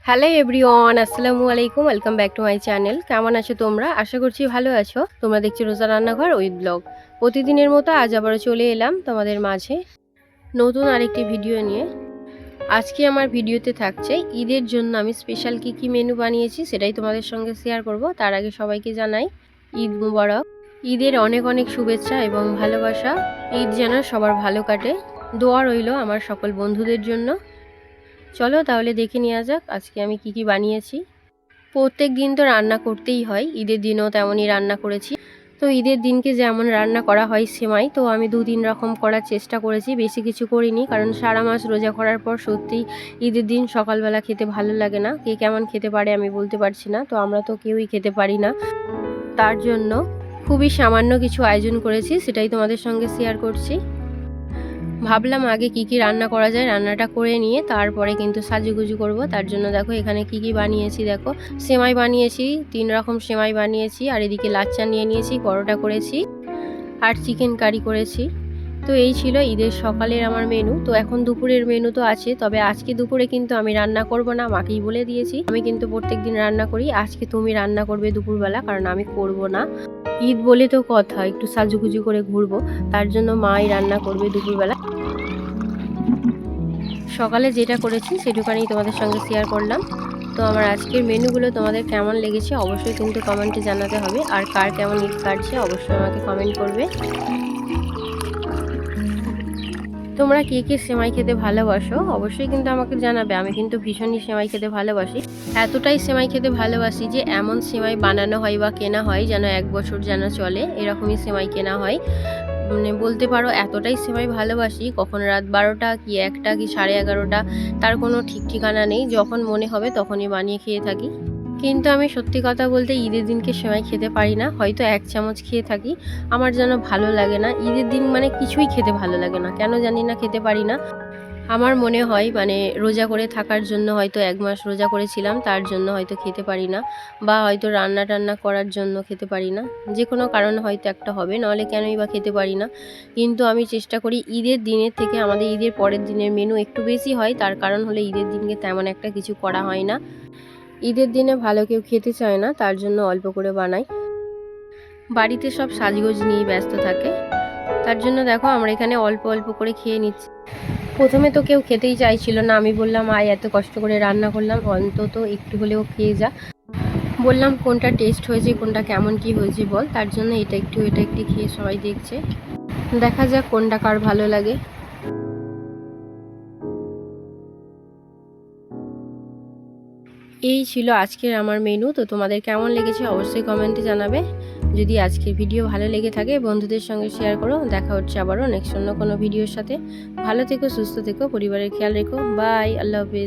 Hello everyone, আসসালামু আলাইকুম। Welcome back to my channel. কেমন আছো তোমরা? আশা করছি ভালো আছো। তোমরা দেখছো রোজা রান্নাঘর উইথ ব্লগ। প্রতিদিনের মতো আজ আবারও চলে এলাম তোমাদের মাঝে নতুন আরেকটি ভিডিও নিয়ে। আজকে আমার ভিডিওতে থাকছে ঈদের জন্য আমি স্পেশাল কি মেনু বানিয়েছি সেটাই তোমাদের সঙ্গে শেয়ার করব। তার আগে সবাইকে জানাই ঈদ মুবারক। ঈদের অনেক অনেক শুভেচ্ছা এবং ভালোবাসা। ঈদ যেন সবার ভালো কাটে, দোয়া রইল আমার সকল বন্ধুদের জন্য। চলো তাহলে দেখে নেওয়া যাক আজকে আমি কি বানিয়েছি। প্রত্যেক দিন তো রান্না করতেই হয়, ঈদের দিনও তেমনই রান্না করেছি। তো ঈদের দিনকে যেমন রান্না করা হয় সেমাই, তো আমি 2-3 রকম করার চেষ্টা করেছি, বেশি কিছু করিনি। কারণ সারা মাস রোজা করার পর সত্যিই ঈদের দিন সকালবেলা খেতে ভালো লাগে না। কে কেমন খেতে পারে আমি বলতে পারছি না, তো আমরা তো কেউই খেতে পারি না। তার জন্য খুবই সামান্য কিছু আয়োজন করেছি, সেটাই তোমাদের সঙ্গে শেয়ার করছি। ভাবলাম আগে কি রান্না করা যায়, রান্নাটা করে নিয়ে তারপরে কিন্তু সাজুগুজু করব। তার জন্য দেখো এখানে কি বানিয়েছি। দেখো সেমাই বানিয়েছি, 3 রকম সেমাই বানিয়েছি, আর এদিকে লাচ্চা নিয়ে নিয়েছি, পরোটা করেছি, আর চিকেন কারি করেছি। তো এই ছিল ঈদের সকালের আমার মেনু। তো এখন দুপুরের মেনু তো আছে, তবে আজকে দুপুরে কিন্তু আমি রান্না করব না, মাকেই বলে দিয়েছি। আমি কিন্তু প্রত্যেক দিন রান্না করি, আজকে তুমি রান্না করবে দুপুরবেলা, কারণ আমি করব না। ঈদ বলে তো কথা, একটু সাজুগুজু করে ঘুরবো, তার জন্য মাই রান্না করবে দুপুরবেলা। সকালে যেটা করেছি সেটুকানি তোমাদের সঙ্গে শেয়ার করলাম। তো আমার আজকের মেনুগুলো তোমাদের কেমন লেগেছে অবশ্যই কিন্তু কমেন্টে জানাতে হবে, আর কার কেমন ঈদ কাটছে অবশ্যই আমাকে কমেন্ট করবে। তোমরা কে সেমাই খেতে ভালোবাসো অবশ্যই কিন্তু আমাকে জানাবে। আমি কিন্তু ভীষণই সেমাই খেতে ভালোবাসি, এতটাই সেমাই খেতে ভালোবাসি যে এমন সেমাই বানানো হয় বা কেনা হয় যেন 1 বছর যেন চলে, এরকমই সেমাই কেনা হয়। মানে বলতে পারো এতটাই সেমাই ভালোবাসি, কখন রাত 12টা কি 1টা কি 11:30 তার কোনো ঠিক ঠিকানা নেই, যখন মনে হবে তখনই বানিয়ে খেয়ে থাকি। কিন্তু আমি সত্যি কথা বলতে ঈদের দিনকে সেমাই খেতে পারি না, হয়তো 1 চামচ খেয়ে থাকি। আমার যেন ভালো লাগে না, ঈদের দিন মানে কিছুই খেতে ভালো লাগে না, কেন জানি না খেতে পারি না। আমার মনে হয় মানে রোজা করে থাকার জন্য, হয়তো 1 মাস রোজা করেছিলাম তার জন্য হয়তো খেতে পারি না, বা হয়তো রান্না টান্না করার জন্য খেতে পারি না। যে কোনো কারণ হয়তো একটা হবে, নাহলে কেনই বা খেতে পারি না। কিন্তু আমি চেষ্টা করি ঈদের দিনের থেকে আমাদের ঈদের পরের দিনের মেনু একটু বেশি হয়, তার কারণ হলে ঈদের দিনকে তেমন একটা কিছু করা হয় না। ঈদের দিনে ভালো কেউ খেতে চায় না, তার জন্য অল্প করে বানাই। বাড়িতে সব সাজগোজ নিয়ে ব্যস্ত থাকে, তার জন্য দেখো আমরা এখানে অল্প অল্প করে খেয়ে নিচ্ছি। প্রথমে তো কেউ খেতেই চাইছিল না, আমি বললাম আয় এত কষ্ট করে রান্না করলাম, অন্তত একটু হলেও খেয়ে যা। বললাম কোনটা টেস্ট হয়েছে, কোনটা কেমন কি হয়েছে বল, তার জন্য এটা একটু খেয়ে সবাই দেখছে, দেখা যাক কোনটা কার ভালো লাগে। এই ছিল আজকের আমার মেনু। তো তোমাদের কেমন লেগেছে অবশ্যই কমেন্টে জানাবে। যদি আজকের ভিডিও ভালো লেগে থাকে বন্ধুদের সঙ্গে শেয়ার করো। দেখা হচ্ছে আবারও নেক্সট অন্য কোনো ভিডিওর সাথে। ভালো থেকো, সুস্থ থেকো, পরিবারের খেয়াল রেখো। বাই, আল্লাহ হাফেজ।